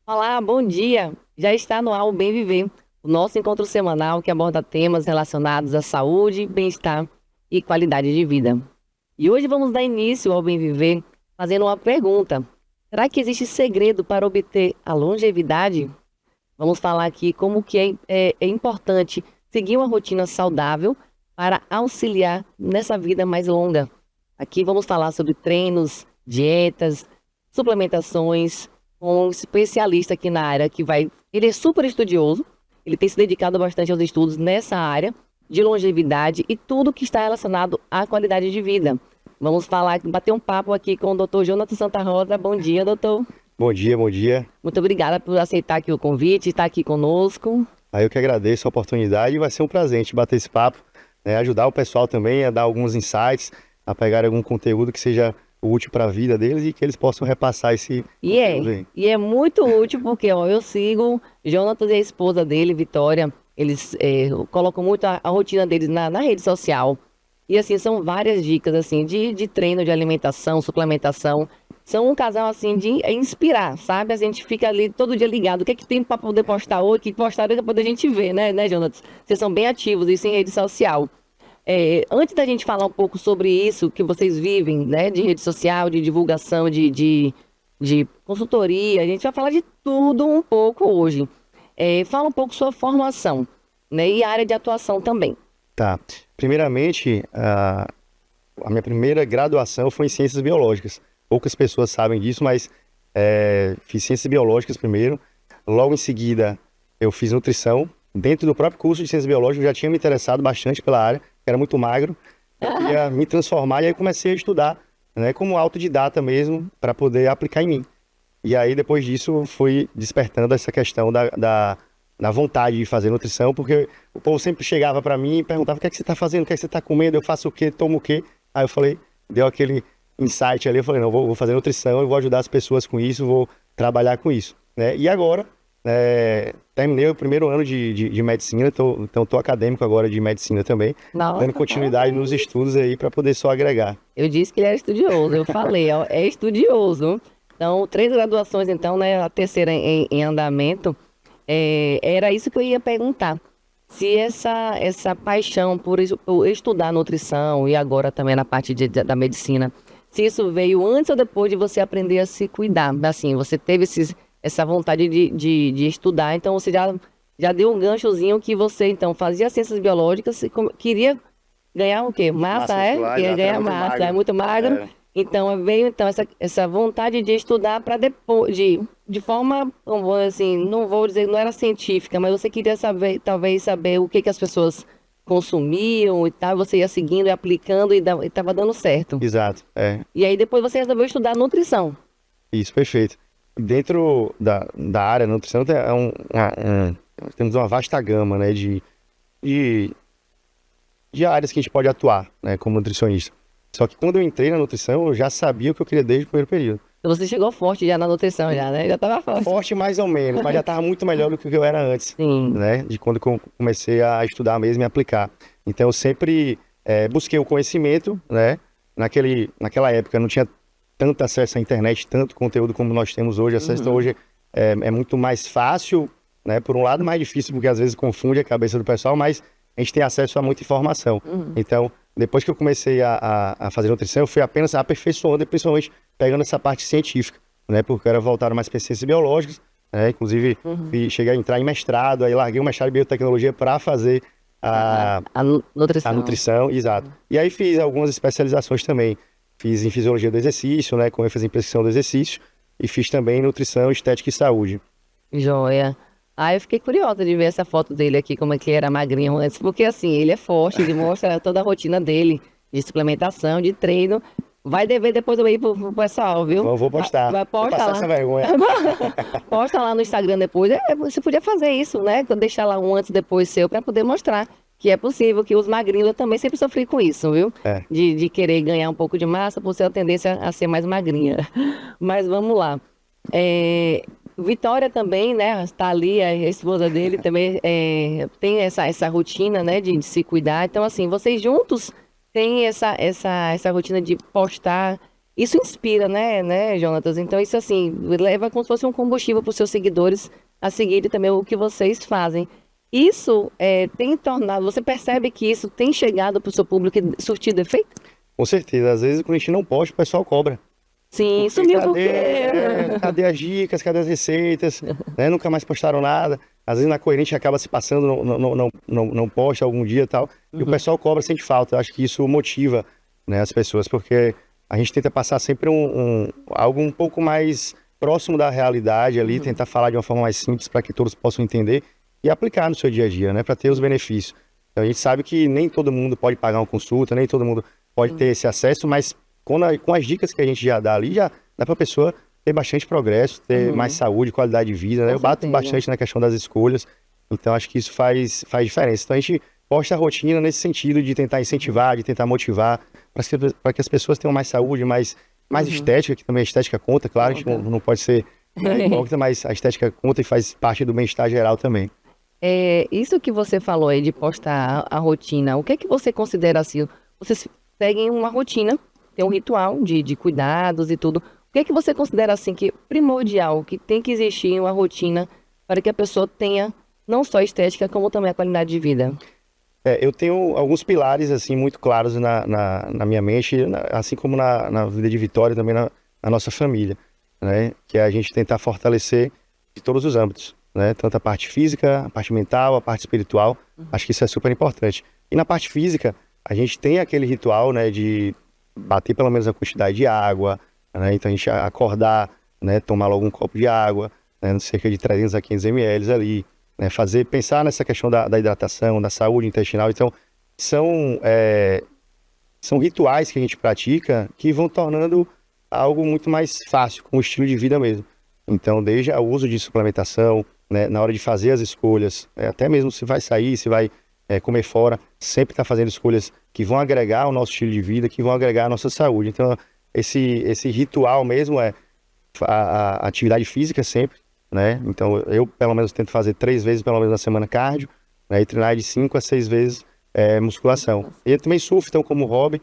Olá, bom dia! Já está no ar o Bem Viver, o nosso encontro semanal que aborda temas relacionados à saúde, bem-estar e qualidade de vida. E hoje vamos dar início ao Bem Viver fazendo uma pergunta: será que existe segredo para obter a longevidade? Vamos falar aqui como que é importante seguir uma rotina saudável para auxiliar nessa vida mais longa. Aqui vamos falar sobre treinos, dietas, suplementações, com um especialista aqui na área ele é super estudioso, ele tem se dedicado bastante aos estudos nessa área de longevidade e tudo que está relacionado à qualidade de vida. Vamos falar, bater um papo aqui com o Dr. Jonathan Santa Rosa. Bom dia, doutor. Bom dia, bom dia. Muito obrigada por aceitar aqui o convite, estar aqui conosco. Aí eu que agradeço a oportunidade e vai ser um prazer a gente bater esse papo, né? Ajudar o pessoal também a dar alguns insights, a pegar algum conteúdo que seja útil para a vida deles e que eles possam repassar esse E é, conteúdo aí. e é muito útil porque, ó, eu sigo Jonathan e a esposa dele, Vitória, eles colocam muito a rotina deles na rede social. E assim, são várias dicas assim de treino, de alimentação, suplementação. São um casal assim de inspirar, sabe? A gente fica ali todo dia ligado. O que é que tem para poder postar hoje? Que postaram para poder a gente ver, né, Jonathan? Vocês são bem ativos, isso em rede social. Antes da gente falar um pouco sobre isso que vocês vivem, né, de rede social, de divulgação, de consultoria, a gente vai falar de tudo um pouco hoje. Fala um pouco sua formação, né, e área de atuação também. Tá. Primeiramente, a minha primeira graduação foi em Ciências Biológicas. Poucas pessoas sabem disso, mas fiz Ciências Biológicas primeiro. Logo em seguida, eu fiz Nutrição. Dentro do próprio curso de Ciências Biológicas, eu já tinha me interessado bastante pela área, era muito magro. Eu queria me transformar e aí comecei a estudar, né, como autodidata mesmo, para poder aplicar em mim. E aí, depois disso, fui despertando essa questão da vontade de fazer nutrição, porque o povo sempre chegava para mim e perguntava: o que é que você está fazendo, o que é que você está comendo, eu faço o quê, tomo o quê? Aí eu falei, deu aquele insight ali, eu falei, não, vou fazer nutrição, eu vou ajudar as pessoas com isso, vou trabalhar com isso, né? E agora, terminei o primeiro ano de medicina, então estou acadêmico agora de medicina também, Nossa, dando continuidade nos estudos aí para poder só agregar. eu disse que ele era estudioso, eu falei, ó, é estudioso. Então, 3 graduações, então, né, a terceira em andamento. Era isso que eu ia perguntar. Se essa paixão por estudar nutrição e agora também na parte da medicina, se isso veio antes ou depois de você aprender a se cuidar. Assim, você teve essa vontade de estudar, então você já deu um ganchozinho que você, então, fazia ciências biológicas e queria ganhar o quê? Massa, Massa é? muscular, Queria exato, era ganhar muito massa, é magro. muito magro. É, Então, veio então essa vontade de estudar para depois, de forma, assim, não vou dizer, não era científica, mas você queria saber, talvez saber o que que as pessoas consumiam e tal, você ia seguindo e aplicando e estava dando certo. exato, E aí depois você resolveu estudar nutrição. isso, perfeito. Dentro da área nutrição temos uma vasta gama, né, de, de áreas que a gente pode atuar, né, como nutricionista. Só que quando eu entrei na nutrição, eu já sabia o que eu queria desde o primeiro período. Então você chegou forte já na nutrição já, né? Já estava forte. Forte mais ou menos, mas já estava muito melhor do que eu era antes, Sim. né, de quando eu comecei a estudar mesmo e aplicar. Então eu sempre busquei o conhecimento, né, naquela época não tinha tanto acesso à internet, tanto conteúdo como nós temos hoje. Acesso hoje é muito mais fácil, né? Por um lado, mais difícil, porque às vezes confunde a cabeça do pessoal, mas a gente tem acesso a muita informação. Então, depois que eu comecei a fazer nutrição, eu fui apenas aperfeiçoando, e principalmente pegando essa parte científica, né? Porque eu era voltado mais para ciências biológicas, né? Inclusive, cheguei a entrar em mestrado, aí larguei o mestrado em biotecnologia para fazer a Nutrição. nutrição, exato. E aí fiz algumas especializações também. Fiz em fisiologia do exercício, né, com ênfase em prescrição do exercício, e fiz também nutrição, estética e saúde. Joia. Ah, eu fiquei curiosa de ver essa foto dele aqui, como é que era magrinho antes, porque assim, ele é forte, ele mostra toda a rotina dele de suplementação, de treino. Vai dever depois eu ir pro pessoal, viu? Vou postar. Vai, Vou posta passar lá. essa vergonha. Posta lá no Instagram depois. Você podia fazer isso, né? Deixar lá um antes e depois seu para poder mostrar que é possível, que os magrinhos, eu também sempre sofri com isso, viu? É. De querer ganhar um pouco de massa por ser a tendência a ser mais magrinha. Mas vamos lá. É, Vitória também, né? Está ali, a esposa dele também tem essa rotina, né? De se cuidar. Então, assim, vocês juntos têm essa rotina de postar isso inspira, né, Jonatas? Então, isso assim, leva como se fosse um combustível para os seus seguidores a seguirem também o que vocês fazem. Isso tem tornado, você percebe que isso tem chegado para o seu público e surtido efeito? Com certeza, às vezes quando a gente não posta, o pessoal cobra. Sim, Porque sumiu porque. cadê as dicas, cadê as receitas, né? Nunca mais postaram nada. Às vezes na correria a gente acaba se passando, não posta algum dia e tal. E o pessoal cobra, sente falta. Eu acho que isso motiva, né, as pessoas, porque a gente tenta passar sempre algo um pouco mais próximo da realidade ali, tentar falar de uma forma mais simples para que todos possam entender e aplicar no seu dia a dia, né, para ter os benefícios. Então a gente sabe que nem todo mundo pode pagar uma consulta, nem todo mundo pode ter esse acesso, mas com as dicas que a gente já dá ali, já dá para a pessoa ter bastante progresso, ter mais saúde, qualidade de vida, né? Com Eu bato certeza. bastante na questão das escolhas, então acho que isso faz diferença. Então a gente posta a rotina nesse sentido de tentar incentivar, de tentar motivar, para que as pessoas tenham mais saúde, mais estética, que também a estética conta, claro, a gente não pode ser hipócrita, mas a estética conta e faz parte do bem-estar geral também. Isso que você falou aí de postar a rotina, o que é que você considera assim? Vocês seguem uma rotina, tem um ritual de cuidados e tudo. O que é que você considera assim que primordial, que tem que existir em uma rotina para que a pessoa tenha não só estética, como também a qualidade de vida? Eu tenho alguns pilares, assim, muito claros na minha mente, assim como na vida de Vitória, também na nossa família, né? Que é a gente tentar fortalecer de todos os âmbitos, né? Tanto a parte física, a parte mental, a parte espiritual. Acho que isso é super importante. E na parte física, a gente tem aquele ritual, né, de bater pelo menos a quantidade de água, né? Então a gente acordar, né, tomar logo um copo de água, né, cerca de 300 a 500 ml ali, né, pensar nessa questão da hidratação, da saúde intestinal. Então, são, são rituais que a gente pratica que vão tornando algo muito mais fácil, com o estilo de vida mesmo. Então, desde o uso de suplementação, né, na hora de fazer as escolhas, até mesmo se vai sair, se vai comer fora, sempre está fazendo escolhas que vão agregar ao nosso estilo de vida, que vão agregar à nossa saúde. Então, esse ritual mesmo é a atividade física sempre, né? Então, eu pelo menos tento fazer 3 vezes pelo menos na semana cardio, né? E treinar de 5 a 6 vezes musculação. E eu também surfo, então, como hobby.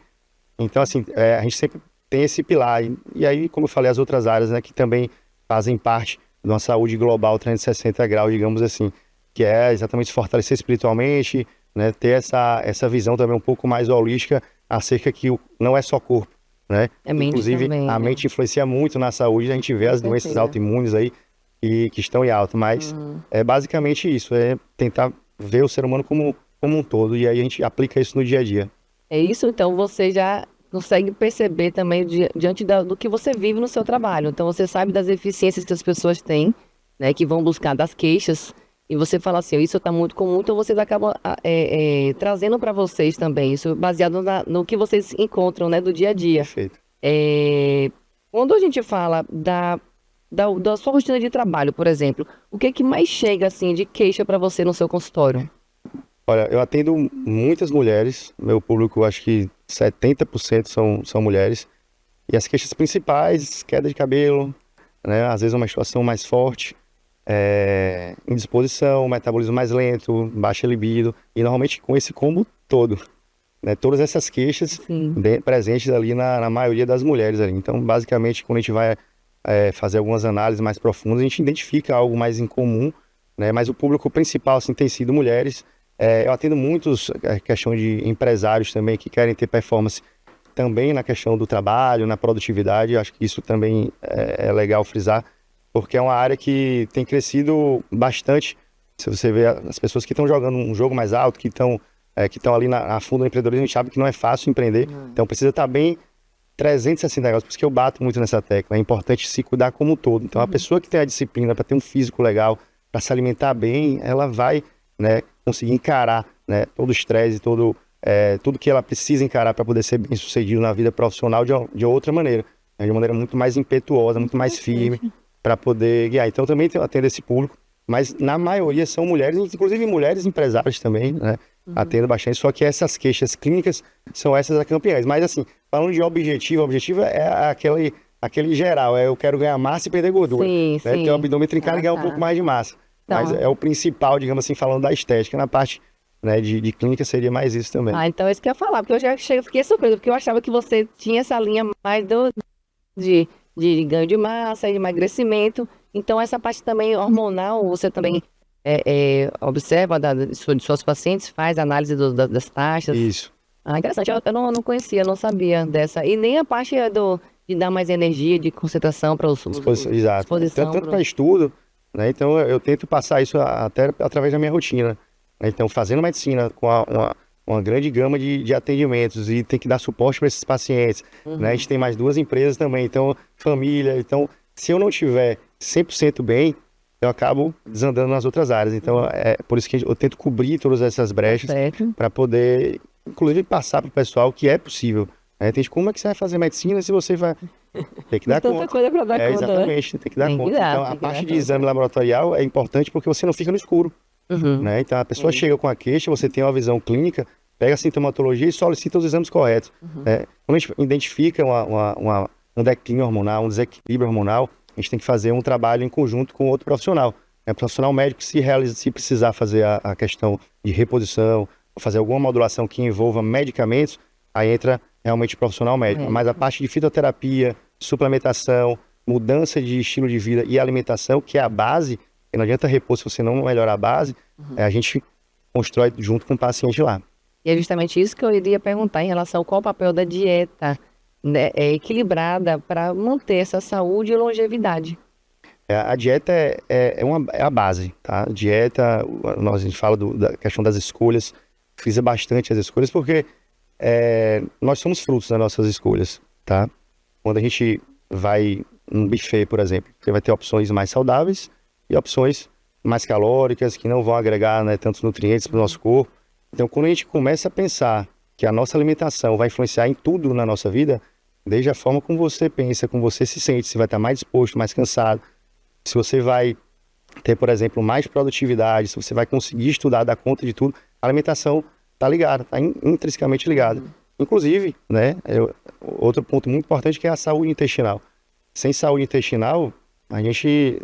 Então, assim, a gente sempre tem esse pilar. E aí, como eu falei, as outras áreas, né, que também fazem parte de uma saúde global 360 graus, digamos assim, que é exatamente se fortalecer espiritualmente, né? Ter essa visão também um pouco mais holística acerca que não é só corpo, né? É mente Inclusive, também, a né? mente influencia muito na saúde, a gente vê as doenças certeza. autoimunes aí que estão em alta, mas é basicamente isso, é tentar ver o ser humano como um todo, e aí a gente aplica isso no dia a dia. É isso, então você já consegue perceber também diante do que você vive no seu trabalho. Então você sabe das eficiências que as pessoas têm, né, que vão buscar das queixas, e você fala assim, isso está muito comum, então vocês acabam trazendo para vocês também, isso baseado no que vocês encontram, né, do dia a dia. Perfeito. Quando a gente fala da sua rotina de trabalho, por exemplo, o que é que mais chega assim de queixa para você no seu consultório? Olha, eu atendo muitas mulheres, meu público acho que 70% são mulheres, e as queixas principais, queda de cabelo, né, às vezes uma menstruação mais forte, indisposição, metabolismo mais lento, baixa libido, e normalmente com esse combo todo, né, todas essas queixas Sim. presentes ali na maioria das mulheres ali. Então, basicamente, quando a gente vai fazer algumas análises mais profundas, a gente identifica algo mais em comum, né, mas o público principal, assim, tem sido mulheres. Eu atendo muitos questão de empresários também que querem ter performance também na questão do trabalho, na produtividade. Eu acho que isso também é legal frisar, porque é uma área que tem crescido bastante. Se você vê as pessoas que estão jogando um jogo mais alto, que estão ali a fundo do empreendedorismo, a gente sabe que não é fácil empreender, então precisa estar bem 360 graus, por isso que eu bato muito nessa tecla. É importante se cuidar como um todo. Então, a pessoa que tem a disciplina para ter um físico legal, para se alimentar bem, ela vai, né, conseguir encarar, né, todo o estresse, tudo que ela precisa encarar para poder ser bem sucedido na vida profissional de outra maneira, né, de uma maneira muito mais impetuosa, muito mais firme, para poder guiar. Então, eu também atendo esse público, mas na maioria são mulheres, inclusive mulheres empresárias também, né? Atendo bastante, só que essas queixas clínicas são essas as campeãs. Mas assim, falando de objetivo, o objetivo é aquele geral, eu quero ganhar massa e perder gordura. Sim, Né? sim. Ter o abdômen trincado e ganhar um pouco mais de massa. Tá. Mas é o principal, digamos assim, falando da estética. Na parte, né, de clínica seria mais isso também. Então é isso que eu ia falar, porque eu já fiquei surpresa, porque eu achava que você tinha essa linha mais de, de ganho de massa e emagrecimento. Então, essa parte também hormonal, você também observa de suas pacientes, faz análise das taxas. Isso. Ah, interessante. Eu não conhecia, não sabia dessa. E nem a parte de dar mais energia, de concentração para Exato. disposição. Tanto para estudo, né? Então eu tento passar isso até através da minha rotina, né? Então, fazendo medicina com uma grande gama de atendimentos e tem que dar suporte para esses pacientes, né? A gente tem mais 2 empresas também, então família. Então, se eu não tiver 100% bem, eu acabo desandando nas outras áreas. Então, é por isso que eu tento cobrir todas essas brechas para poder, inclusive, passar para o pessoal que é possível. Né? Tem gente, como é que você vai fazer medicina se você vai ter que dar Tanta conta? coisa para dar conta, né? Exatamente, tem que dar Tem que conta. dar, Então, tem a que dar parte de conta. exame laboratorial é importante porque você não fica no escuro. Uhum. Né? Então, a pessoa chega com a queixa, você tem uma visão clínica, pega a sintomatologia e solicita os exames corretos. Né? Quando a gente identifica um declínio hormonal, um desequilíbrio hormonal, a gente tem que fazer um trabalho em conjunto com outro profissional. O profissional médico, se precisar fazer a questão de reposição, fazer alguma modulação que envolva medicamentos, aí entra realmente o profissional médico. Mas a parte de fitoterapia, suplementação, mudança de estilo de vida e alimentação, que é a base, e não adianta repor se você não melhorar a base, a gente constrói junto com o paciente lá. E é justamente isso que eu iria perguntar em relação ao qual o papel da dieta, né, equilibrada para manter essa saúde e longevidade. A dieta é a base, tá? A dieta, a gente fala da questão das escolhas, frisa bastante as escolhas, porque nós somos frutos das nossas escolhas, tá? Quando a gente vai num buffet, por exemplo, você vai ter opções mais saudáveis e opções mais calóricas, que não vão agregar, né, tantos nutrientes para o nosso corpo. Então, quando a gente começa a pensar que a nossa alimentação vai influenciar em tudo na nossa vida, desde a forma como você pensa, como você se sente, se vai estar mais disposto, mais cansado, se você vai ter, por exemplo, mais produtividade, se você vai conseguir estudar, dar conta de tudo, a alimentação está ligada, está intrinsecamente ligada. Inclusive, né, outro ponto muito importante que é a saúde intestinal. Sem saúde intestinal, a gente,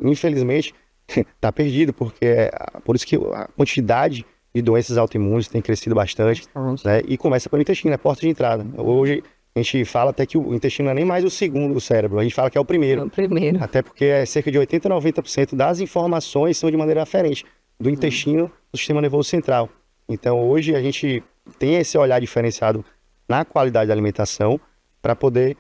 infelizmente, está perdido, porque por isso que a quantidade de doenças autoimunes tem crescido bastante, né, e começa pelo intestino, é a porta de entrada. Hoje, a gente fala até que o intestino não é nem mais o segundo, o cérebro, a gente fala que é o primeiro. O primeiro. Até porque cerca de 80% a 90% das informações são de maneira diferente do intestino do sistema nervoso central. Então, hoje a gente tem esse olhar diferenciado na qualidade da alimentação para poder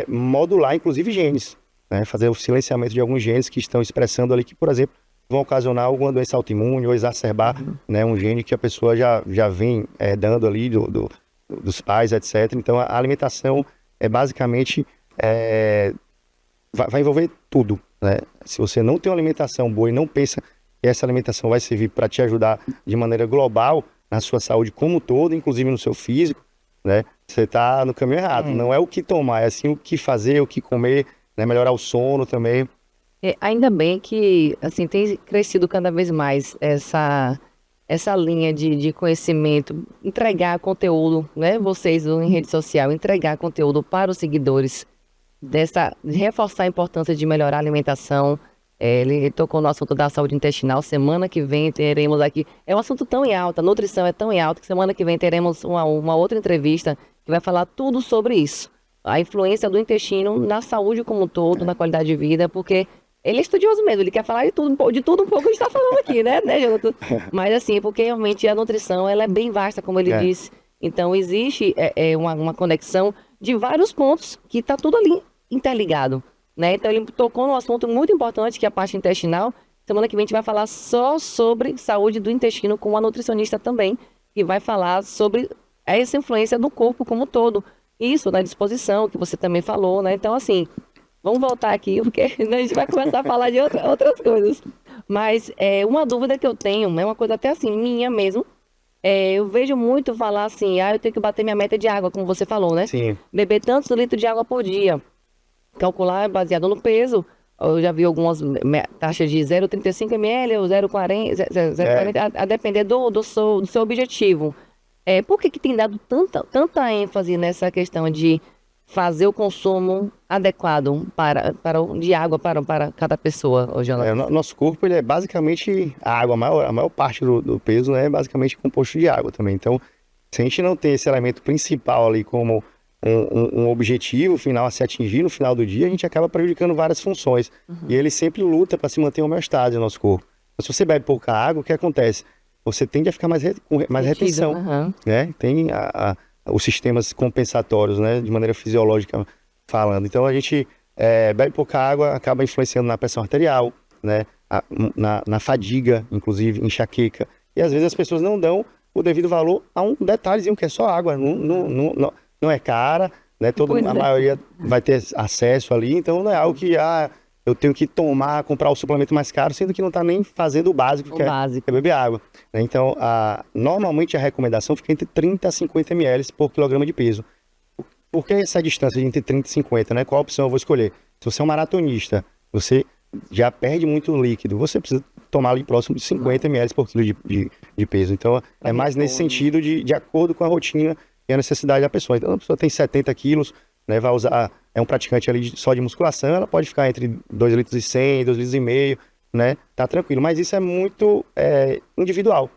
modular, inclusive, genes, né? Fazer o silenciamento de alguns genes que estão expressando ali que, por exemplo, vão ocasionar alguma doença autoimune ou exacerbar, né, um gene que a pessoa já vem dando ali dos pais, etc. Então, a alimentação basicamente vai envolver tudo, né? Se você não tem uma alimentação boa e não pensa que essa alimentação vai servir para te ajudar de maneira global na sua saúde como um todo, inclusive no seu físico, né? Você está no caminho errado. Não é o que tomar, é assim o que fazer, o que comer, né? Melhorar o sono também. Ainda bem que assim tem crescido cada vez mais essa linha de conhecimento, entregar conteúdo, né? Vocês em rede social, entregar conteúdo para os seguidores, reforçar a importância de melhorar a alimentação. Ele tocou no assunto da saúde intestinal. Semana que vem teremos aqui. É um assunto tão em alta, a nutrição é tão em alta que semana que vem teremos uma outra entrevista que vai falar tudo sobre isso. A influência do intestino na saúde como um todo, na qualidade de vida, porque ele é estudioso mesmo, ele quer falar de tudo um pouco que a gente está falando aqui, né, Jonathan? Mas assim, porque realmente a nutrição ela é bem vasta, como ele disse. Então existe uma conexão de vários pontos que está tudo ali interligado. Né? Então ele tocou num assunto muito importante que é a parte intestinal. Semana que vem a gente vai falar só sobre saúde do intestino com uma nutricionista também, que vai falar sobre essa influência do corpo como um todo. Isso, na disposição, que você também falou, né? Então assim, vamos voltar aqui, porque a gente vai começar a falar de outras coisas. Mas uma dúvida que eu tenho, é uma coisa até assim, minha mesmo, eu vejo muito falar assim, eu tenho que bater minha meta de água, como você falou, né? Sim. Beber tantos litros de água por dia. Calcular baseado no peso. Eu já vi algumas taxas de 0,35 ml ou 0,40, a depender do seu objetivo. Por que tem dado tanta ênfase nessa questão de fazer o consumo adequado de água para cada pessoa, Jonathan? Nosso corpo ele é basicamente água, a maior parte do peso é basicamente composto de água também. Então, se a gente não tem esse elemento principal ali como um objetivo final a se atingir no final do dia, a gente acaba prejudicando várias funções. E ele sempre luta para se manter homeostase no nosso corpo. Então, se você bebe pouca água, o que acontece? Você tende a ficar com mais retenção, né? Tem os sistemas compensatórios, né? De maneira fisiológica falando. Então, a gente bebe pouca água, acaba influenciando na pressão arterial, né? Na fadiga, inclusive, enxaqueca. E às vezes as pessoas não dão o devido valor a um detalhezinho que é só água. Não é cara, né? A maioria vai ter acesso ali, então não é algo que eu tenho que comprar o suplemento mais caro, sendo que não está nem fazendo o básico, que é beber água. Né? Então, normalmente a recomendação fica entre 30 a 50 ml por quilograma de peso. Por que essa distância de entre 30 e 50? Né? Qual opção eu vou escolher? Se você é um maratonista, você já perde muito líquido, você precisa tomar ali próximo de 50 ml por quilo de peso. Então, é mais nesse sentido de acordo com a rotina e a necessidade da pessoa. Então, a pessoa tem 70 quilos, né, vai usar, é um praticante ali só de musculação, ela pode ficar entre 2 litros e 100, 2 litros e meio, né, tá tranquilo. Mas isso é muito individual.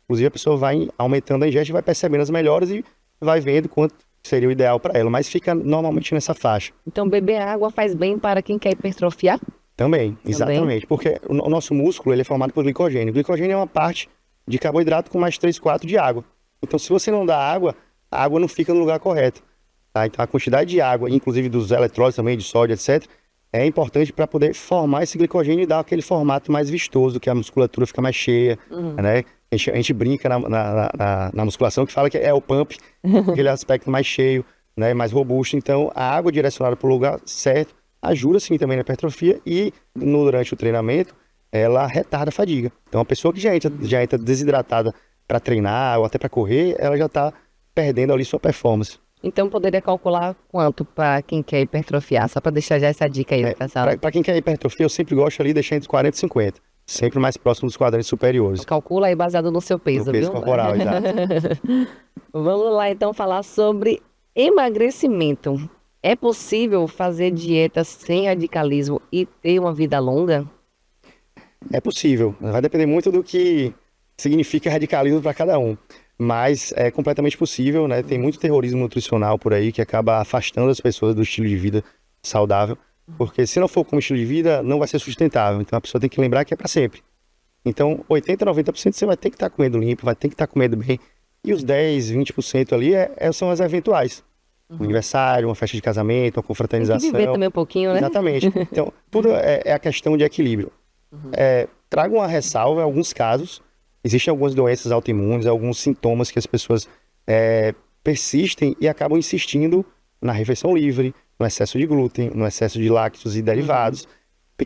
Inclusive, a pessoa vai aumentando a ingesta e vai percebendo as melhoras e vai vendo quanto seria o ideal para ela, mas fica normalmente nessa faixa. Então, beber água faz bem para quem quer hipertrofiar? Também, exatamente, porque o nosso músculo ele é formado por glicogênio. O glicogênio é uma parte de carboidrato com mais 3, 4 de água. Então, se você não dá água, a água não fica no lugar correto. Tá? Então, a quantidade de água, inclusive dos eletrólitos também, de sódio, etc., é importante para poder formar esse glicogênio e dar aquele formato mais vistoso, que a musculatura fica mais cheia, né? A gente brinca na musculação que fala que é o pump, aquele aspecto mais cheio, né? Mais robusto. Então, a água direcionada para o lugar certo ajuda sim também na hipertrofia e durante o treinamento ela retarda a fadiga. Então a pessoa que já entra desidratada para treinar ou até para correr, ela já está perdendo ali sua performance. Então poderia calcular quanto para quem quer hipertrofiar, só para deixar já essa dica aí, pessoal. Para quem quer hipertrofia, eu sempre gosto ali de deixar entre 40 e 50, sempre mais próximo dos quadrantes superiores. Calcula aí baseado no seu peso, no peso corporal, exato. Vamos lá então falar sobre emagrecimento. É possível fazer dieta sem radicalismo e ter uma vida longa? É possível. Vai depender muito do que significa radicalismo para cada um. Mas é completamente possível, né? Tem muito terrorismo nutricional por aí que acaba afastando as pessoas do estilo de vida saudável. Porque se não for com estilo de vida, não vai ser sustentável. Então a pessoa tem que lembrar que é para sempre. Então 80, 90% você vai ter que estar comendo limpo, vai ter que estar comendo bem. E os 10, 20% ali são as eventuais. Um aniversário, uma festa de casamento, uma confraternização. Tem que viver também um pouquinho, né? Exatamente. Então, tudo é a questão de equilíbrio. Trago uma ressalva, em alguns casos, existem algumas doenças autoimunes, alguns sintomas que as pessoas persistem e acabam insistindo na refeição livre, no excesso de glúten, no excesso de lácteos e derivados,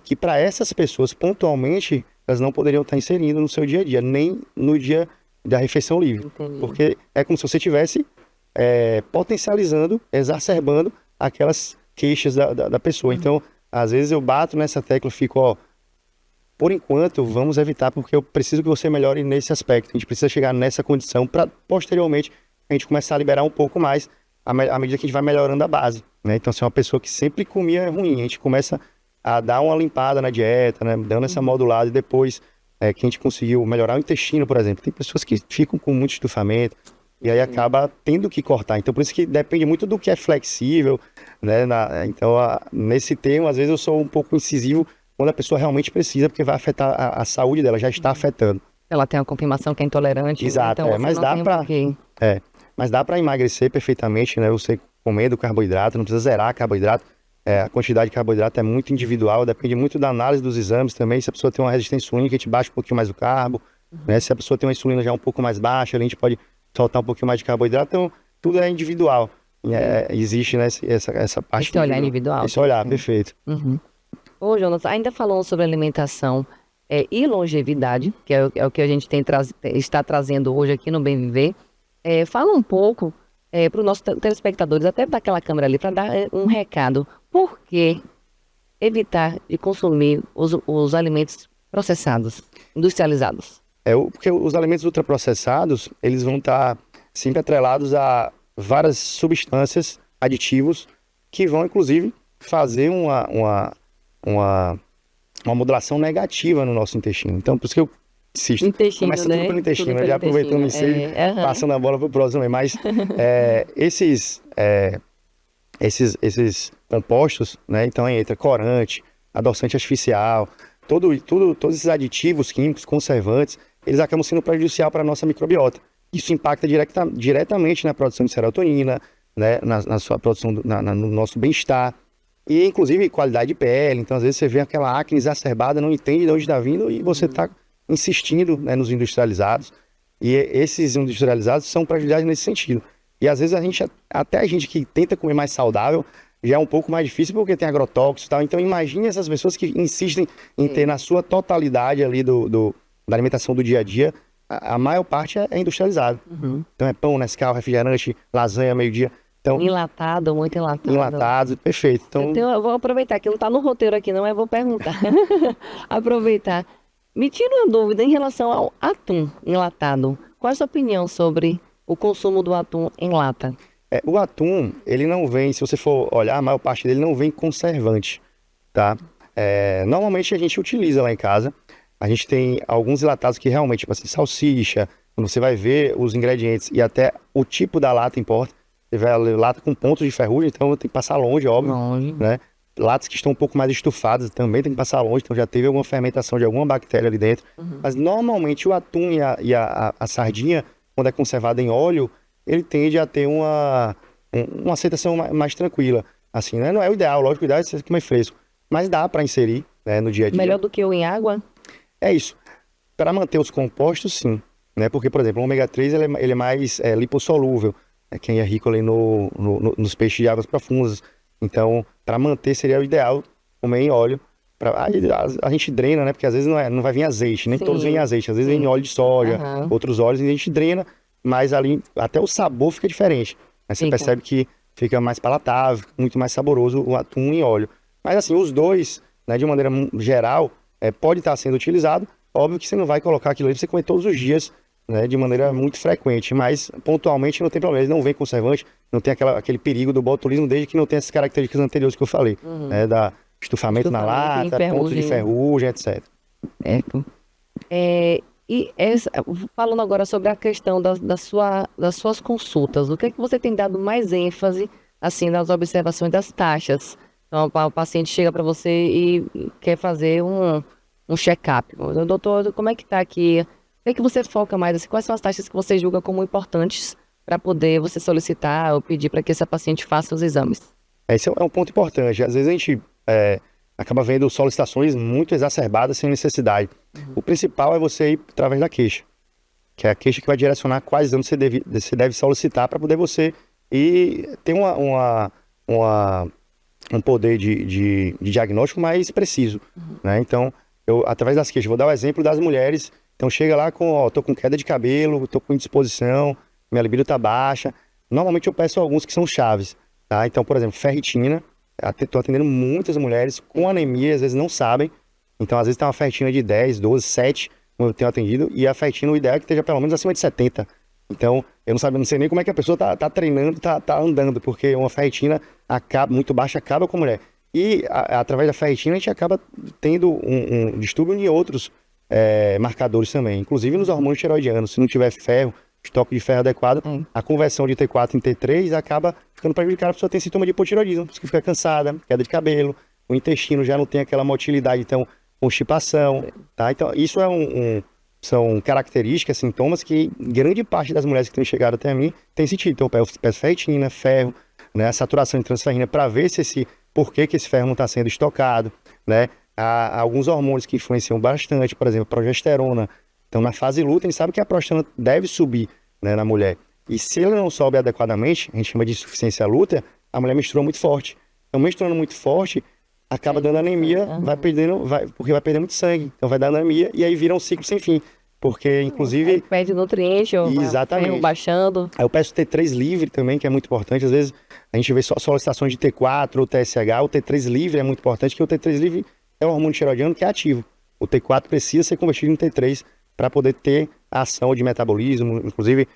que para essas pessoas, pontualmente, elas não poderiam estar inserindo no seu dia a dia, nem no dia da refeição livre. Entendi. Porque é como se você tivesse potencializando, exacerbando aquelas queixas da pessoa. Então, às vezes eu bato nessa tecla e fico, por enquanto, vamos evitar, porque eu preciso que você melhore nesse aspecto. A gente precisa chegar nessa condição para, posteriormente, a gente começar a liberar um pouco mais à medida que a gente vai melhorando a base. Né? Então, se é uma pessoa que sempre comia ruim, a gente começa a dar uma limpada na dieta, né? Dando essa modulada e depois que a gente conseguiu melhorar o intestino, por exemplo. Tem pessoas que ficam com muito estufamento, e aí acaba tendo que cortar. Então, por isso que depende muito do que é flexível, né? Então, nesse termo, às vezes eu sou um pouco incisivo quando a pessoa realmente precisa, porque vai afetar a saúde dela, já está afetando. Ela tem uma confirmação que é intolerante. Exato, então mas dá para emagrecer perfeitamente, né? Você comendo carboidrato, não precisa zerar carboidrato. A quantidade de carboidrato é muito individual, depende muito da análise dos exames também. Se a pessoa tem uma resistência insulínica, a gente baixa um pouquinho mais o carbo. Né? Se a pessoa tem uma insulina já um pouco mais baixa, a gente pode soltar um pouquinho mais de carboidrato. Então, tudo é individual. Existe, né, essa parte. Esse olhar individual. Esse olhar, perfeito. Ô, Jonas, ainda falando sobre alimentação e longevidade, que é o que a gente está trazendo hoje aqui no Bem Viver, fala um pouco para os nossos telespectadores, até daquela câmera ali, para dar um recado. Por que evitar de consumir os alimentos processados, industrializados? Porque os alimentos ultraprocessados, eles vão estar sempre atrelados a várias substâncias, aditivos, que vão, inclusive, fazer uma modulação negativa no nosso intestino. Então, por isso que eu insisto. Começa tudo pelo intestino, já aproveitando isso aí, passando a bola para o próximo. Mas esses esses compostos, né? Então entra corante, adoçante artificial, todos esses aditivos químicos, conservantes, eles acabam sendo prejudicial para a nossa microbiota. Isso impacta diretamente na produção de serotonina, né? Na sua produção, no nosso bem-estar. E, inclusive, qualidade de pele. Então, às vezes, você vê aquela acne exacerbada, não entende de onde está vindo e você está insistindo, né, nos industrializados. E esses industrializados são prejudiciais nesse sentido. E, às vezes, até a gente que tenta comer mais saudável, já é um pouco mais difícil porque tem agrotóxicos e tal. Então, imagine essas pessoas que insistem em ter na sua totalidade ali da alimentação do dia a dia, a maior parte é industrializado. Então, é pão, Nescau, refrigerante, lasanha, meio-dia. Então, Enlatado, muito enlatado. enlatados, perfeito. Então, Eu vou aproveitar, que não está no roteiro aqui, não, mas vou perguntar. Aproveitar. Me tira uma dúvida em relação ao atum enlatado. Qual é a sua opinião sobre o consumo do atum em lata? o atum, ele não vem, se você for olhar, a maior parte dele não vem conservante, tá? Normalmente a gente utiliza lá em casa. A gente tem alguns enlatados que realmente, tipo assim, salsicha, quando você vai ver os ingredientes e até o tipo da lata importa. Você vai lata com pontos de ferrugem, então tem que passar longe, óbvio, Longe. né? Latas que estão um pouco mais estufadas também tem que passar longe, então já teve alguma fermentação de alguma bactéria ali dentro. Mas normalmente o atum e a sardinha, quando é conservado em óleo, ele tende a ter uma aceitação mais tranquila. Assim, né? Não é o ideal, lógico, o ideal é você comer fresco. Mas dá para inserir, né, no dia a dia. Melhor do que o em água? É isso. Para manter os compostos, sim. Né? Porque, por exemplo, o ômega 3 ele é mais lipossolúvel. Quem é rico ali nos peixes de águas profundas. Então, para manter seria o ideal comer em óleo. A gente drena, né? Porque às vezes não vai vir azeite, nem Sim. todos vêm azeite. Às vezes vem óleo de soja, Aham. outros óleos, e a gente drena, mas ali até o sabor fica diferente. Aí você Fica. percebe que fica mais palatável, muito mais saboroso o atum em óleo. Mas assim, os dois, né, de maneira geral, pode estar sendo utilizado. Óbvio que você não vai colocar aquilo ali pra você comer todos os dias, né, de maneira muito frequente, mas pontualmente não tem problema, ele não vem conservante, não tem aquele perigo do botulismo, desde que não tenha essas características anteriores que eu falei, né, da estufamento na Estufamento, lata, pontos de ferrugem, etc. Certo. Falando agora sobre a questão das suas consultas, o que é que você tem dado mais ênfase, assim, nas observações das taxas? Então, o paciente chega para você e quer fazer um check-up. Doutor, como é que está aqui? O que é que você foca mais? Assim, quais são as taxas que você julga como importantes para poder você solicitar ou pedir para que essa paciente faça os exames? Esse é um ponto importante. Às vezes a gente acaba vendo solicitações muito exacerbadas sem necessidade. O principal é você ir através da queixa, que é a queixa que vai direcionar quais exames você deve solicitar para poder você ter um poder de diagnóstico mais preciso, né? Então, através das queixas, vou dar o exemplo das mulheres. Então, chega lá tô com queda de cabelo, tô com indisposição, minha libido tá baixa. Normalmente eu peço alguns que são chaves, tá? Então, por exemplo, ferritina. Tô atendendo muitas mulheres com anemia, às vezes não sabem. Então, às vezes tem uma ferritina de 10, 12, 7, como eu tenho atendido, e a ferritina, o ideal é que esteja pelo menos acima de 70. Então, eu não sei nem como é que a pessoa tá treinando, tá andando, porque uma ferritina muito baixa acaba com a mulher. E através da ferritina a gente acaba tendo um distúrbio em outros marcadores também, inclusive nos hormônios tiroidianos. Se não tiver ferro, estoque de ferro adequado, a conversão de T4 em T3 acaba ficando prejudicada. A pessoa tem sintoma de hipotiroidismo, que fica cansada, queda de cabelo, o intestino já não tem aquela motilidade, então constipação, tá? Então isso são características, sintomas que grande parte das mulheres que têm chegado até mim tem sentido. Então eu peço ferritina, ferro, né, a saturação de transferrina para ver por que esse ferro não está sendo estocado, né? Há alguns hormônios que influenciam bastante, por exemplo, progesterona. Então, na fase luta, a gente sabe que a progesterona deve subir, né, na mulher. E se ela não sobe adequadamente, a gente chama de insuficiência lútea, a mulher menstrua muito forte. Então, menstruando muito forte, acaba dando anemia, porque vai perder muito sangue. Então, vai dar anemia e aí vira um ciclo sem fim. Porque, inclusive... Perde nutriente, ou exatamente. Baixando. Aí eu peço T3 livre também, que é muito importante. Às vezes, a gente vê só solicitações de T4 ou TSH. O T3 livre é muito importante, porque o T3 livre é o hormônio tiroidiano que é ativo. O T4 precisa ser convertido em T3 para poder ter a ação de metabolismo, inclusive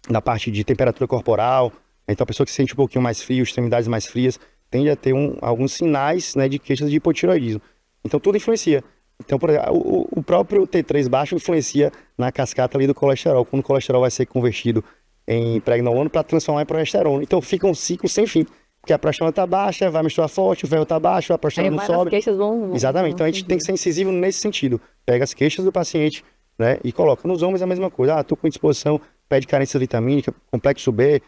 na parte de temperatura corporal. Então, a pessoa que se sente um pouquinho mais frio, extremidades mais frias, tende a ter alguns sinais, né, de queixas de hipotiroidismo. Então, tudo influencia. Então, por exemplo, o próprio T3 baixo influencia na cascata ali do colesterol. Quando o colesterol vai ser convertido em pregnolona para transformar em progesterona. Então fica um ciclo sem fim. Porque a progesterona está baixa, vai menstruar forte, o véu está baixo, a progesterona não sobe. Queixas vão... Exatamente. Então a gente tem que ser incisivo nesse sentido. Pega as queixas do paciente, né, e coloca. Nos homens é a mesma coisa. Ah, tô com indisposição, pede carência vitamínica, complexo B.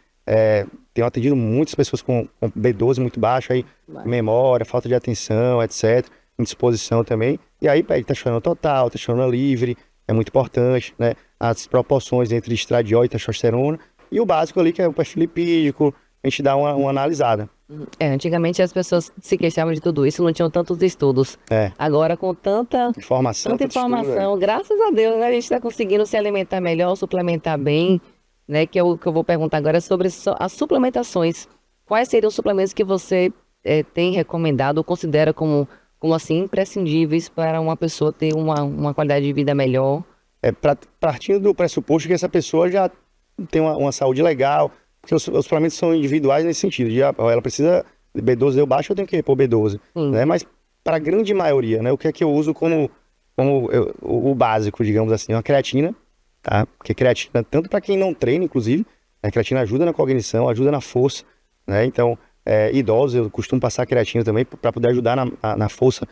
Tenho atendido muitas pessoas com B12 muito baixo, aí memória, falta de atenção, etc. Indisposição também. E aí pede testosterona total, testosterona livre, é muito importante, né? As proporções entre estradiol e testosterona. E o básico ali, que é o perfil lipídico, a gente dá uma analisada. Antigamente as pessoas se queixavam de tudo isso, não tinham tantos estudos. Agora, com tanta informação, graças a Deus, né, a gente está conseguindo se alimentar melhor, suplementar bem, né? Que é o que eu vou perguntar agora sobre as suplementações. Quais seriam os suplementos que você tem recomendado ou considera como assim, imprescindíveis para uma pessoa ter uma qualidade de vida melhor? Partindo do pressuposto que essa pessoa já tem uma saúde legal, porque os suplementos são individuais nesse sentido. Ela precisa de B12, deu baixo, eu tenho que repor B12. Né? Mas para a grande maioria, né, o que é que eu uso como o básico, digamos assim, uma creatina, tá? Porque creatina, tanto para quem não treina, inclusive, a creatina ajuda na cognição, ajuda na força, né? Então, idosos, eu costumo passar creatina também para poder ajudar na força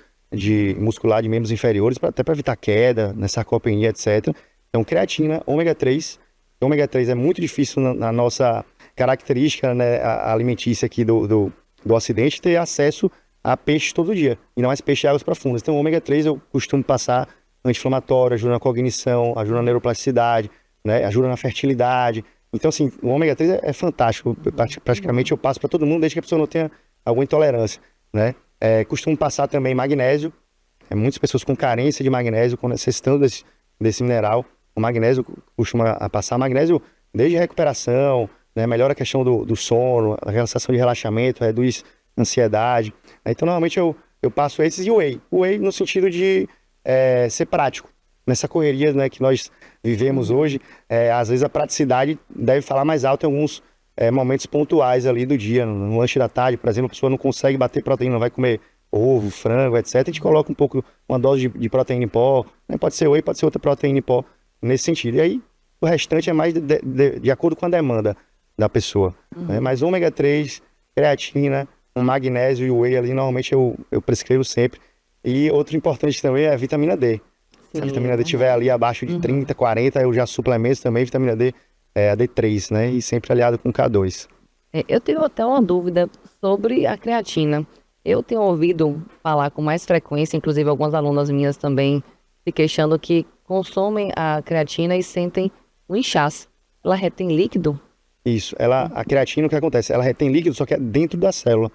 muscular de membros inferiores, até para evitar queda, né, sarcopenia, etc. Então, creatina, ômega 3. Ômega 3 é muito difícil na nossa característica, né, alimentícia aqui do Ocidente, ter acesso a peixe todo dia, e não mais peixe de águas profundas. Então, o ômega 3 eu costumo passar anti-inflamatório, ajuda na cognição, ajuda na neuroplasticidade, né, ajuda na fertilidade. Então, assim, o ômega 3 é fantástico. Praticamente eu passo para todo mundo, desde que a pessoa não tenha alguma intolerância, né? Costumo passar também magnésio. Muitas pessoas com carência de magnésio, necessitando desse mineral. O magnésio, costuma passar magnésio desde a recuperação, né? Melhora a questão do sono, a sensação de relaxamento, reduz ansiedade. Então, normalmente eu passo esses e o whey. O whey no sentido de ser prático. Nessa correria, né, que nós vivemos hoje, às vezes a praticidade deve falar mais alto em alguns momentos pontuais ali do dia. No lanche da tarde, por exemplo, a pessoa não consegue bater proteína, não vai comer ovo, frango, etc. A gente coloca uma dose de proteína em pó, né? Pode ser whey, pode ser outra proteína em pó, nesse sentido. E aí, o restante é mais de acordo com a demanda da pessoa. Né? Mas ômega 3, creatina, o magnésio e o whey ali, normalmente eu prescrevo sempre. E outro importante também é a vitamina D. Se a vitamina D estiver ali abaixo de 30, 40, eu já suplemento também vitamina D, a D3, né? E sempre aliado com K2. Eu tenho até uma dúvida sobre a creatina. Eu tenho ouvido falar com mais frequência, inclusive algumas alunas minhas também se queixando que consomem a creatina e sentem um inchaço. Ela retém líquido? Isso. A creatina, o que acontece? Ela retém líquido, só que é dentro da célula.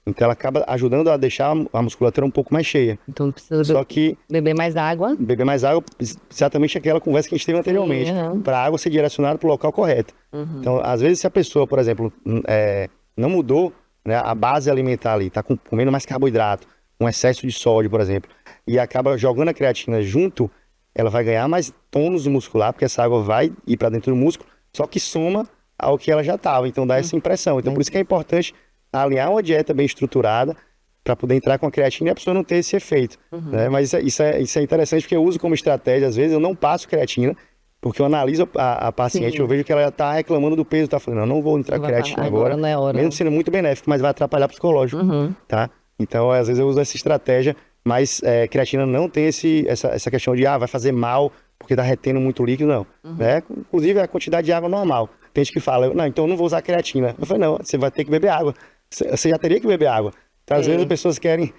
Então ela acaba ajudando a deixar a musculatura um pouco mais cheia. Então precisa beber mais água. Beber mais água, exatamente aquela conversa que a gente teve anteriormente. Para a água ser direcionada para o local correto. Então, às vezes, se a pessoa, por exemplo, não mudou, né, a base alimentar ali, está comendo mais carboidrato, um excesso de sódio, por exemplo, e acaba jogando a creatina junto, ela vai ganhar mais tônus muscular, porque essa água vai ir para dentro do músculo, só que soma ao que ela já estava. Então, dá essa impressão. Então, por isso que é importante alinhar uma dieta bem estruturada para poder entrar com a creatina e a pessoa não ter esse efeito. Né? Mas isso é interessante, porque eu uso como estratégia, às vezes eu não passo creatina, porque eu analiso a paciente, eu vejo que ela já está reclamando do peso, está falando, não vou entrar com creatina agora, não é hora. Mesmo sendo muito benéfico, mas vai atrapalhar o psicológico. Tá? Então, às vezes eu uso essa estratégia, mas creatina não tem essa questão de, vai fazer mal, porque está retendo muito líquido, não. Né? Inclusive, a quantidade de água normal. Tem gente que fala, não, então eu não vou usar creatina. Eu falei, não, você vai ter que beber água. Você já teria que beber água. Então, às vezes as pessoas querem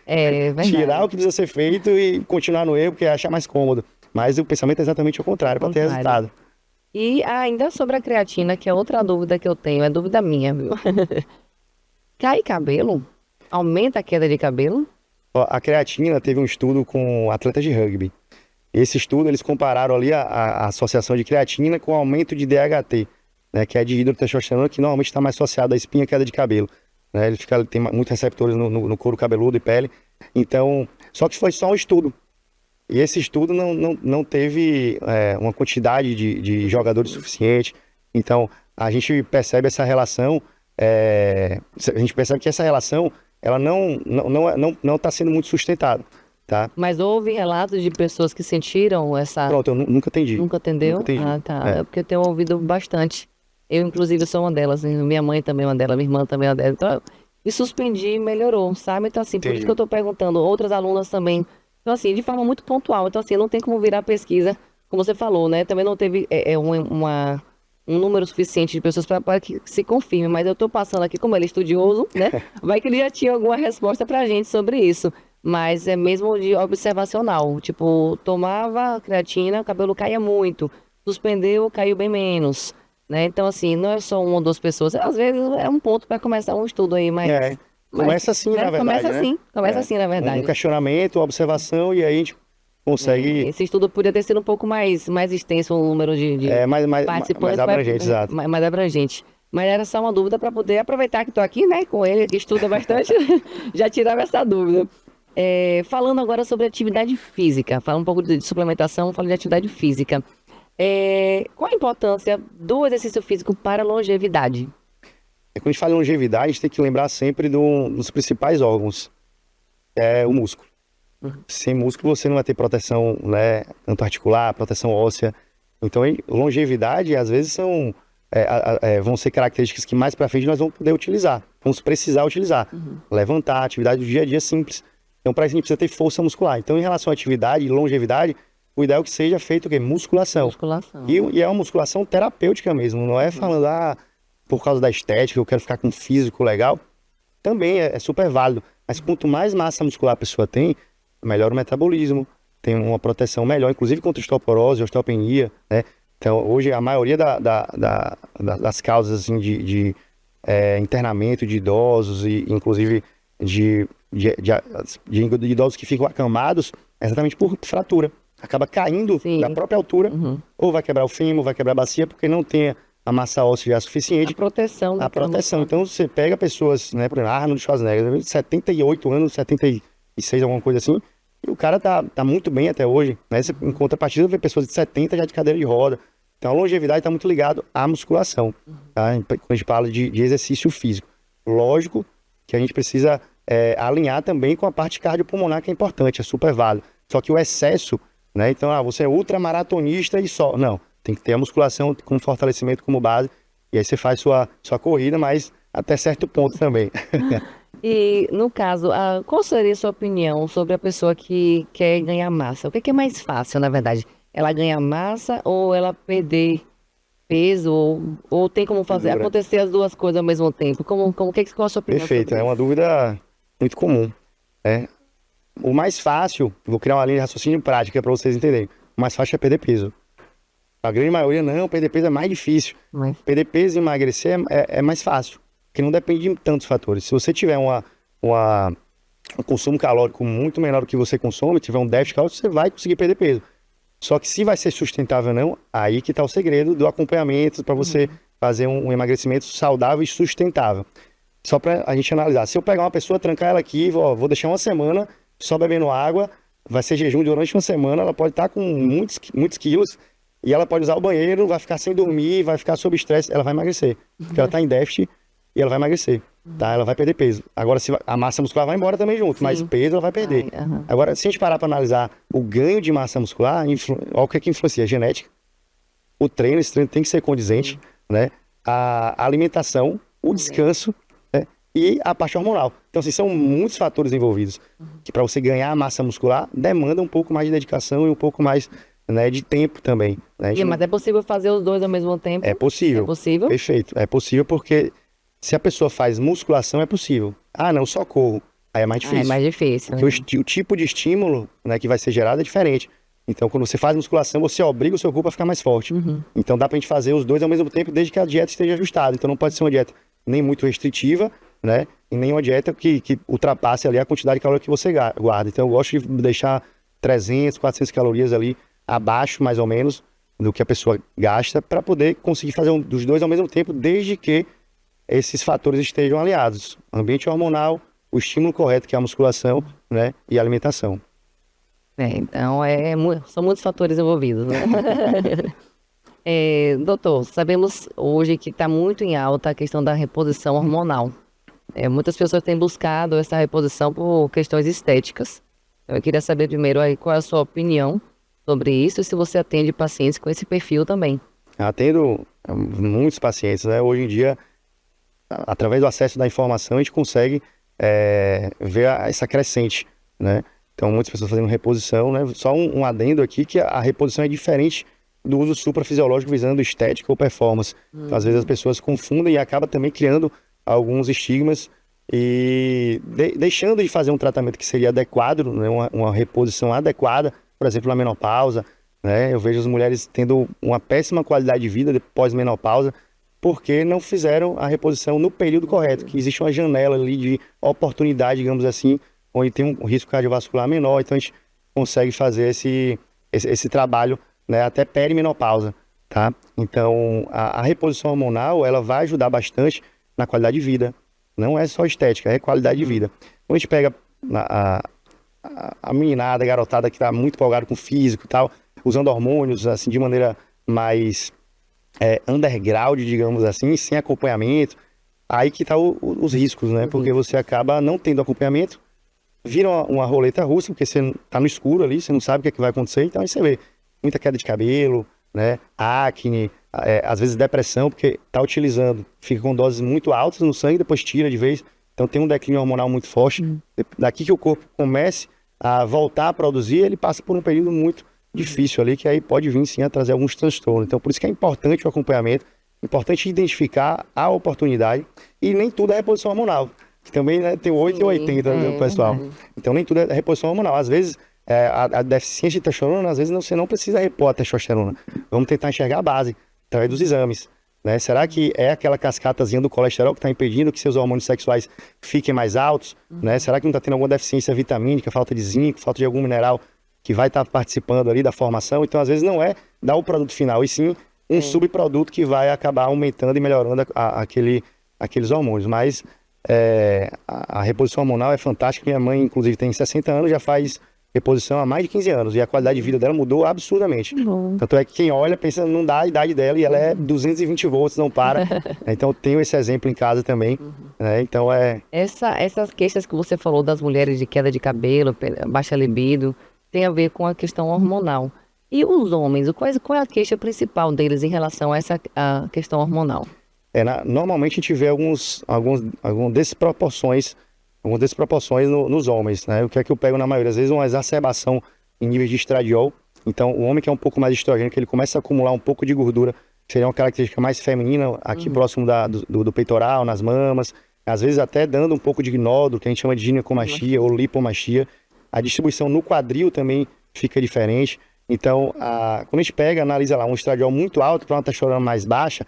tirar o que precisa ser feito e continuar no erro, porque achar mais cômodo. Mas o pensamento é exatamente o contrário, para ter resultado. E ainda sobre a creatina, que é outra dúvida que eu tenho, é dúvida minha, viu? Cai cabelo? Aumenta a queda de cabelo? A creatina teve um estudo com atletas de rugby. Esse estudo, eles compararam ali a associação de creatina com o aumento de DHT, né, que é de hidrotestosterona, que normalmente está mais associado à espinha e queda de cabelo. Né? Ele tem muitos receptores no couro cabeludo e pele. Então, só que foi só um estudo. E esse estudo não teve uma quantidade de jogadores suficiente. Então, a gente percebe essa relação, a gente percebe que essa relação ela não está sendo muito sustentada. Tá? Mas houve relatos de pessoas que sentiram essa... Pronto, eu nunca atendi. Nunca atendeu? Nunca atendi. Ah, tá. É porque eu tenho ouvido bastante Eu, inclusive, sou uma delas, né? Minha mãe também é uma delas, minha irmã também é uma delas. Então, me suspendi e melhorou, sabe? Então, assim, por isso que eu Entendi. tô perguntando, outras alunas também. Então, assim, de forma muito pontual. Então, assim, não tem como virar pesquisa, como você falou, né? Também não teve um número suficiente de pessoas para que se confirme, mas eu tô passando aqui, como ele é estudioso, né? Vai que ele já tinha alguma resposta pra gente sobre isso. Mas é mesmo de observacional. Tipo, tomava creatina, o cabelo caía muito. Suspendeu, caiu bem menos, né? Então, assim, não é só uma ou duas pessoas. Às vezes é um ponto para começar um estudo aí, É, mas, começa assim, na né? Começa verdade, né? assim, começa É, assim, na um verdade. questionamento, uma observação, e aí a gente consegue, Esse estudo podia ter sido um pouco mais extenso, o número de mais participantes, abrangente, exato. mais abrangente. Mas era só uma dúvida para poder aproveitar que estou aqui, né, com ele, que estuda bastante, já tirava essa dúvida. Falando agora sobre atividade física, fala um pouco de suplementação, fala de atividade física. Qual a importância do exercício físico para a longevidade? Quando a gente fala em longevidade, a gente tem que lembrar sempre dos principais órgãos, é o músculo. Sem músculo você não vai ter proteção, né, tanto articular, proteção óssea. Então, longevidade, às vezes, vão ser características que mais para frente nós vamos poder utilizar, vamos precisar utilizar. Levantar, atividade do dia a dia simples. Então, para isso, a gente precisa ter força muscular. Então, em relação à atividade e longevidade, o ideal é que seja feito o quê? Musculação. Musculação. E é uma musculação terapêutica mesmo, não é falando, por causa da estética, eu quero ficar com um físico legal. Também é super válido. Mas quanto mais massa muscular a pessoa tem, melhor o metabolismo, tem uma proteção melhor, inclusive contra osteoporose, osteopenia, né? Então, hoje, a maioria das causas assim, de internamento de idosos, e inclusive de idosos que ficam acamados, é exatamente por fratura. Acaba caindo Sim. da própria altura, Uhum. ou vai quebrar o fêmur, vai quebrar a bacia, porque não tem a massa óssea já A suficiente. proteção A daquela proteção. musculatura. Então, você pega pessoas, né, por exemplo, Arnold Schwarzenegger, 78 anos, 76, alguma coisa assim, e o cara tá muito bem até hoje, né? Você, em contrapartida, vê pessoas de 70 já de cadeira de roda. Então, a longevidade está muito ligado à musculação, tá? Quando a gente fala de exercício físico. Lógico que a gente precisa alinhar também com a parte cardiopulmonar, que é importante, é super válido. Só que o excesso, né? Então, você é ultramaratonista e só. Não, tem que ter a musculação com fortalecimento como base. E aí você faz sua corrida, mas até certo ponto também. E, no caso, qual seria a sua opinião sobre a pessoa que quer ganhar massa? O que é mais fácil, na verdade? Ela ganhar massa ou ela perder peso? Ou tem como fazer Figura. acontecer as duas coisas ao mesmo tempo? Qual a sua opinião Perfeito, sobre é uma isso? dúvida muito comum. Né? O mais fácil, vou criar uma linha de raciocínio prática para vocês entenderem. O mais fácil é perder peso. A grande maioria não, perder peso é mais difícil. Mas, Perder peso e emagrecer é mais fácil, porque não depende de tantos fatores. Se você tiver um consumo calórico muito menor do que você consome, tiver um déficit calórico, você vai conseguir perder peso. Só que se vai ser sustentável ou não, aí que está o segredo do acompanhamento para você fazer um emagrecimento saudável e sustentável. Só para a gente analisar. Se eu pegar uma pessoa, trancar ela aqui, vou deixar uma semana só bebendo água, vai ser jejum durante uma semana, ela pode estar com muitos quilos e ela pode usar o banheiro, vai ficar sem dormir, vai ficar sob estresse, ela vai emagrecer. Porque ela está em déficit e ela vai emagrecer, tá? Ela vai perder peso. Agora, a massa muscular vai embora também junto, mas Sim. peso ela vai perder. aham. Agora, se a gente parar para analisar o ganho de massa muscular, olha o que é que influencia: a genética, esse treino tem que ser condizente, né? A alimentação, o descanso, né? E a parte hormonal. Então, assim, são muitos fatores envolvidos que para você ganhar massa muscular demanda um pouco mais de dedicação e um pouco mais, né, de tempo também. Né? A gente Mas é possível fazer os dois ao mesmo tempo? É possível. É possível? Perfeito. É possível porque se a pessoa faz musculação, é possível. Ah, não, só corro. Aí é mais É difícil. mais difícil. Porque o tipo de estímulo, né, que vai ser gerado é diferente. Então, quando você faz musculação, você obriga o seu corpo a ficar mais forte. Então, dá pra gente fazer os dois ao mesmo tempo, desde que a dieta esteja ajustada. Então, não pode ser uma dieta nem muito restritiva, né? E nem uma dieta que ultrapasse ali a quantidade de calorias que você guarda. Então, eu gosto de deixar 300, 400 calorias ali abaixo, mais ou menos, do que a pessoa gasta, para poder conseguir fazer dos dois ao mesmo tempo, desde que esses fatores estejam aliados. Ambiente hormonal, o estímulo correto, que é a musculação, né? E a alimentação. Então, são muitos fatores envolvidos, né? Doutor, sabemos hoje que está muito em alta a questão da reposição hormonal. Muitas pessoas têm buscado essa reposição por questões estéticas. Eu queria saber primeiro aí qual é a sua opinião sobre isso e se você atende pacientes com esse perfil também. Atendo muitos pacientes, né? Hoje em dia, através do acesso da informação, a gente consegue ver essa crescente, né? Então, muitas pessoas fazendo reposição, né? Só um adendo aqui, que a reposição é diferente do uso suprafisiológico visando estética ou performance. Então, às vezes as pessoas confundem e acaba também criando alguns estigmas e deixando de fazer um tratamento que seria adequado, né? Uma reposição adequada, por exemplo, na menopausa, né? Eu vejo as mulheres tendo uma péssima qualidade de vida pós-menopausa, porque não fizeram a reposição no período correto, que existe uma janela ali de oportunidade, digamos assim, onde tem um risco cardiovascular menor, então a gente consegue fazer esse trabalho, né, até perimenopausa, tá? Então, a reposição hormonal, ela vai ajudar bastante na qualidade de vida. Não é só estética, é qualidade de vida. Quando a gente pega a meninada, a garotada que está muito empolgada com o físico e tal, usando hormônios, assim, de maneira mais underground, digamos assim, sem acompanhamento, aí que tá os riscos, né? Porque você acaba não tendo acompanhamento, vira uma roleta russa, porque você tá no escuro ali, você não sabe o que é que vai acontecer, então aí você vê muita queda de cabelo, né? Acne, às vezes depressão, porque tá utilizando, fica com doses muito altas no sangue, depois tira de vez, então tem um declínio hormonal muito forte. Daqui que o corpo comece a voltar a produzir, ele passa por um período muito difícil ali, que aí pode vir sim a trazer alguns transtornos. Então por isso que é importante o acompanhamento, importante identificar a oportunidade, e nem tudo é reposição hormonal, que também, né, tem 8 e 80 do pessoal. Então nem tudo é reposição hormonal. Às vezes a deficiência de testosterona, às vezes você não precisa repor a testosterona. Vamos tentar enxergar a base através dos exames, né? Será que é aquela cascatazinha do colesterol que está impedindo que seus hormônios sexuais fiquem mais altos, né? Será que não está tendo alguma deficiência vitamínica, falta de zinco, falta de algum mineral que vai estar participando ali da formação? Então, às vezes, não é dar o produto final, e sim um subproduto que vai acabar aumentando e melhorando aqueles hormônios. Mas a reposição hormonal é fantástica. Minha mãe, inclusive, tem 60 anos, já faz reposição há mais de 15 anos, e a qualidade de vida dela mudou absurdamente. Tanto é que quem olha pensa, não dá a idade dela, e ela é 220 volts, não para. Então, eu tenho esse exemplo em casa também, né? Então, Essas queixas que você falou das mulheres de queda de cabelo, baixa libido, tem a ver com a questão hormonal. E os homens, qual é a queixa principal deles em relação a essa a questão hormonal? Normalmente a gente vê algumas desproporções nos homens, né? O que é que eu pego na maioria? Às vezes uma exacerbação em níveis de estradiol. Então, o homem que é um pouco mais estrogênico, ele começa a acumular um pouco de gordura, que seria uma característica mais feminina, aqui próximo do peitoral, nas mamas, às vezes até dando um pouco de nódulo, que a gente chama de ginecomastia ou lipomastia. A distribuição no quadril também fica diferente. Então, quando a gente analisa lá um estradiol muito alto para uma testosterona mais baixa,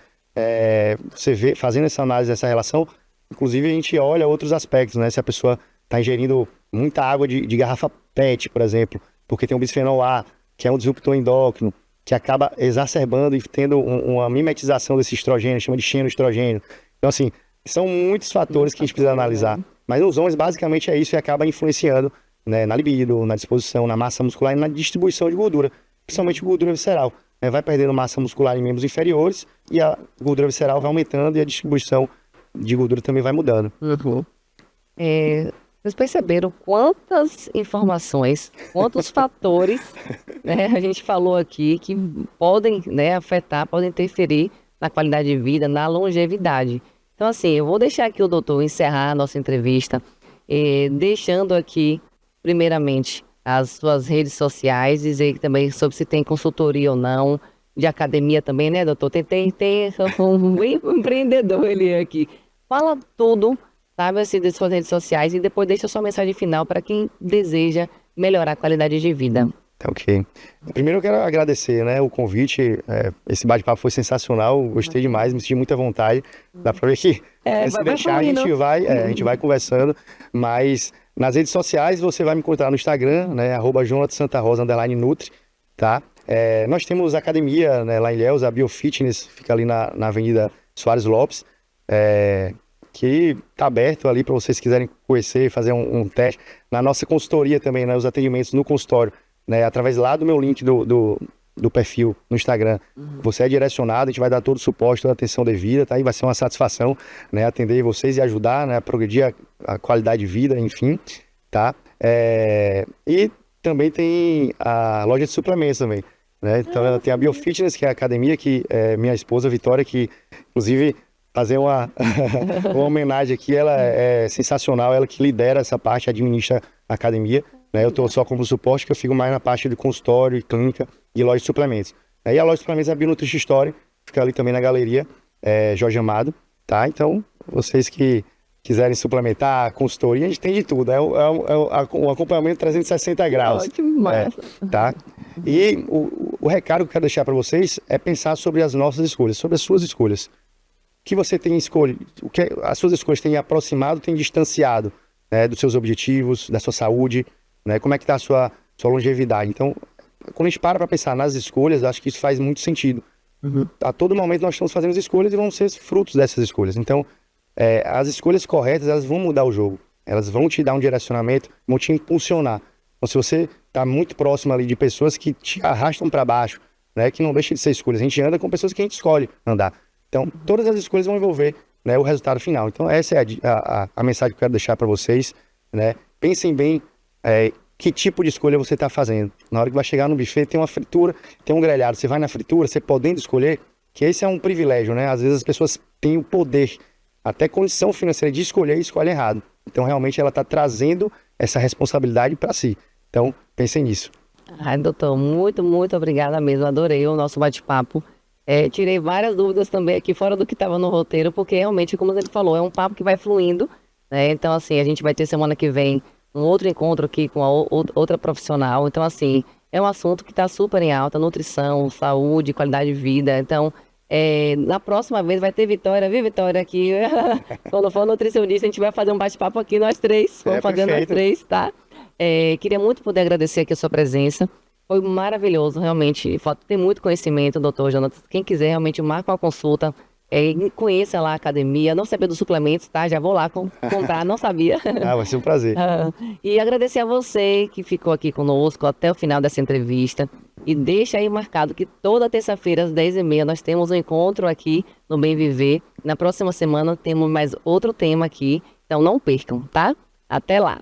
você vê, fazendo essa análise dessa relação, inclusive a gente olha outros aspectos, né? Se a pessoa está ingerindo muita água de garrafa PET, por exemplo, porque tem o bisfenol A, que é um disruptor endócrino, que acaba exacerbando e tendo uma mimetização desse estrogênio, chama de xenoestrogênio. Então, assim, são muitos fatores que a gente precisa analisar. Mas nos homens, basicamente, é isso, e acaba influenciando, né, na libido, na disposição, na massa muscular e na distribuição de gordura, principalmente gordura visceral. Vai perdendo massa muscular em membros inferiores e a gordura visceral vai aumentando, e a distribuição de gordura também vai mudando. Vocês perceberam quantas informações, quantos fatores, né, a gente falou aqui que podem, né, afetar, podem interferir na qualidade de vida, na longevidade. Então, assim, eu vou deixar aqui o doutor encerrar a nossa entrevista, deixando aqui, primeiramente, as suas redes sociais, dizer também sobre se tem consultoria ou não, de academia também, né, doutor? Tem um empreendedor ele aqui. Fala tudo, sabe, assim, das suas redes sociais, e depois deixa sua mensagem final para quem deseja melhorar a qualidade de vida. Tá, ok. Primeiro eu quero agradecer, né, o convite. Esse bate-papo foi sensacional, gostei demais, me senti muita vontade. Dá pra ver que se deixar a gente vai conversando, mas nas redes sociais você vai me encontrar no Instagram, né, @jonathansantarosa _nutri, tá? Nós temos academia, né, lá em Ilhéus, a Biofitness, fica ali na Avenida Soares Lopes, que tá aberto ali para vocês quiserem conhecer, fazer um teste. Na nossa consultoria também, né, os atendimentos no consultório, né, através lá do meu link do perfil no Instagram. Você é direcionado, a gente vai dar todo o suporte, toda a atenção devida, tá? E vai ser uma satisfação, né, atender vocês e ajudar, né, a progredir a qualidade de vida, enfim, tá? E também tem a loja de suplementos também. né? Então ela tem a Biofitness, que é a academia, que é minha esposa, Vitória, que inclusive fazer uma homenagem aqui, ela é sensacional, ela que lidera essa parte, administra a academia, né? Eu estou só como suporte, que eu fico mais na parte de consultório, clínica e loja de suplementos. Aí a loja de suplementos é a Bionutri Store, fica ali também na galeria, Jorge Amado, tá? Então, vocês que quiserem suplementar, consultoria, a gente tem de tudo, um acompanhamento 360 graus. Ótimo, massa. Tá? E o recado que eu quero deixar para vocês é pensar sobre as nossas escolhas, sobre as suas escolhas. O que você tem escolhido, o que as suas escolhas têm aproximado, têm distanciado, né, dos seus objetivos, da sua saúde, né? Como é que está a sua longevidade? Então, quando a gente para pensar nas escolhas, acho que isso faz muito sentido. A todo momento nós estamos fazendo as escolhas e vamos ser frutos dessas escolhas. Então, as escolhas corretas, elas vão mudar o jogo. Elas vão te dar um direcionamento, vão te impulsionar. Então, se você está muito próximo ali de pessoas que te arrastam para baixo, né, que não deixa de ser escolhas, a gente anda com pessoas que a gente escolhe andar. Então, todas as escolhas vão envolver, né, o resultado final. Então, essa é a mensagem que eu quero deixar para vocês, né? Pensem bem que tipo de escolha você está fazendo. Na hora que vai chegar no buffet, tem uma fritura, tem um grelhado. Você vai na fritura, você podendo escolher, que esse é um privilégio, né? Às vezes as pessoas têm o poder, até condição financeira de escolher e escolhem errado. Então, realmente, ela está trazendo essa responsabilidade para si. Então, pensem nisso. Ai, doutor, muito, muito obrigada mesmo. Adorei o nosso bate-papo. Tirei várias dúvidas também aqui fora do que estava no roteiro, porque realmente, como ele falou, é um papo que vai fluindo, né? Então, assim, a gente vai ter semana que vem um outro encontro aqui com outra profissional. Então, assim, é um assunto que está super em alta, nutrição, saúde, qualidade de vida. Então, na próxima vez vai ter Vitória, viu, Vitória, aqui. Quando for nutricionista, a gente vai fazer um bate-papo aqui, nós três. Vamos fazer nós três, tá? Queria muito poder agradecer aqui a sua presença. Foi maravilhoso, realmente. Tem muito conhecimento, doutor Jonatas. Quem quiser, realmente, marca uma consulta. Conheça lá a academia. Não sabia dos suplementos, tá? Já vou lá comprar, não sabia. Vai ser um prazer. E agradecer a você que ficou aqui conosco até o final dessa entrevista. E deixa aí marcado que toda terça-feira, às 10h30, nós temos um encontro aqui no Bem Viver. Na próxima semana, temos mais outro tema aqui. Então, não percam, tá? Até lá!